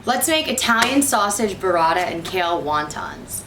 Let's make Italian sausage burrata and kale wontons.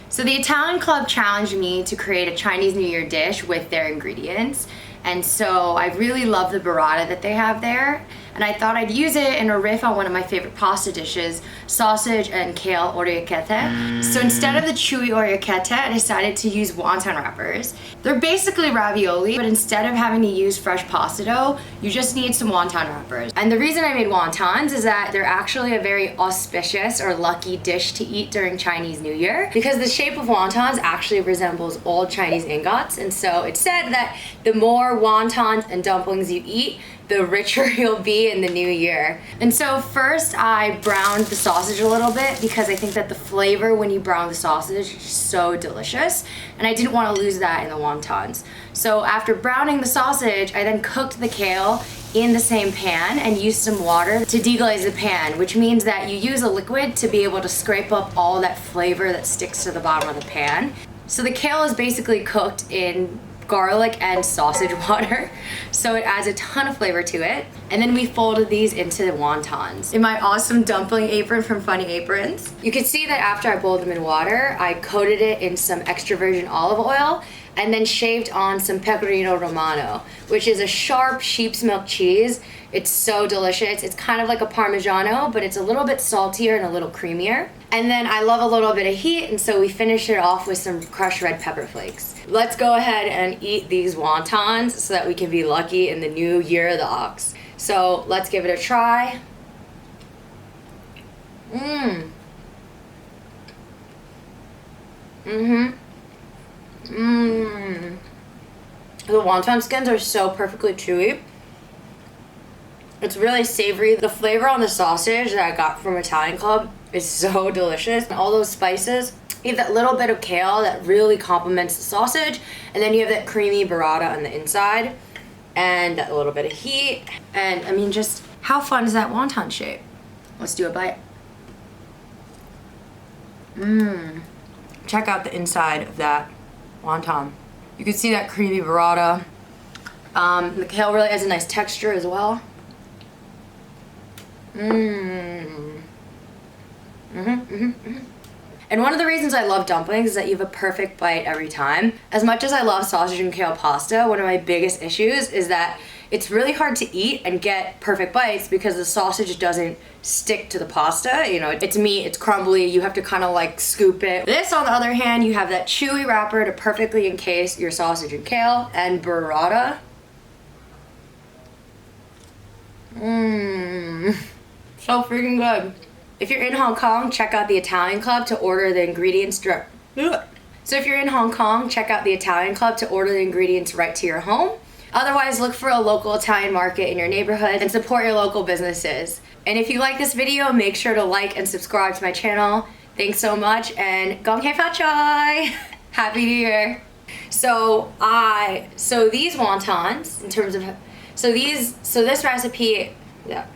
So the Italian Club challenged me to create a Chinese New Year dish with their ingredients. And so I really love the burrata that they have there. And I thought I'd use it in a riff on one of my favorite pasta dishes, sausage and kale orecchiette. So instead of the chewy orecchiette, I decided to use wonton wrappers. They're basically ravioli, but instead of having to use fresh pasta dough, you just need some wonton wrappers. And the reason I made wontons is that they're actually a very auspicious or lucky dish to eat during Chinese New Year, because the shape of wontons actually resembles old Chinese ingots. And so it's said that the more wontons and dumplings you eat, the richer you'll be in the new year. And so first I browned the sausage a little bit because I think that the flavor when you brown the sausage is so delicious, and I didn't want to lose that in the wontons. So after browning the sausage, I then cooked the kale in the same pan and used some water to deglaze the pan, which means that you use a liquid to be able to scrape up all that flavor that sticks to the bottom of the pan. So the kale is basically cooked in garlic and sausage water, so it adds a ton of flavor to it. And then we folded these into the wontons in my awesome dumpling apron from Funny Aprons. You can see that after I boiled them in water, I coated it in some extra virgin olive oil and then shaved on some pecorino romano, which is a sharp sheep's milk cheese. It's so delicious. It's kind of like a Parmigiano, but it's a little bit saltier and a little creamier. And then I love a little bit of heat, and so we finished it off with some crushed red pepper flakes. Let's go ahead and eat these wontons so that we can be lucky in the new year of the ox. So let's give it a try. The wonton skins are so perfectly chewy. It's really savory. The flavor on the sausage that I got from Italian Club is so delicious. All those spices, you have that little bit of kale that really complements the sausage, and then you have that creamy burrata on the inside, and that little bit of heat. And I mean, just how fun is that wonton shape? Let's do a bite. Check out the inside of that wonton. You can see that creamy burrata. The kale really has a nice texture as well. And one of the reasons I love dumplings is that you have a perfect bite every time. As much as I love sausage and kale pasta, one of my biggest issues is that it's really hard to eat and get perfect bites because the sausage doesn't stick to the pasta. You know, it's meat, it's crumbly, you have to kind of like scoop it. This, on the other hand, you have that chewy wrapper to perfectly encase your sausage and kale. And burrata. So freaking good. If you're in Hong Kong, check out the Italian Club to order the ingredients direct. So if you're in Hong Kong, check out the Italian Club to order the ingredients right to your home. Otherwise, look for a local Italian market in your neighborhood and support your local businesses. And if you like this video, make sure to like and subscribe to my channel. Thanks so much, and Gong Hei Fa Chai! Happy New Year! So these wontons, in terms of, so this recipe, yeah.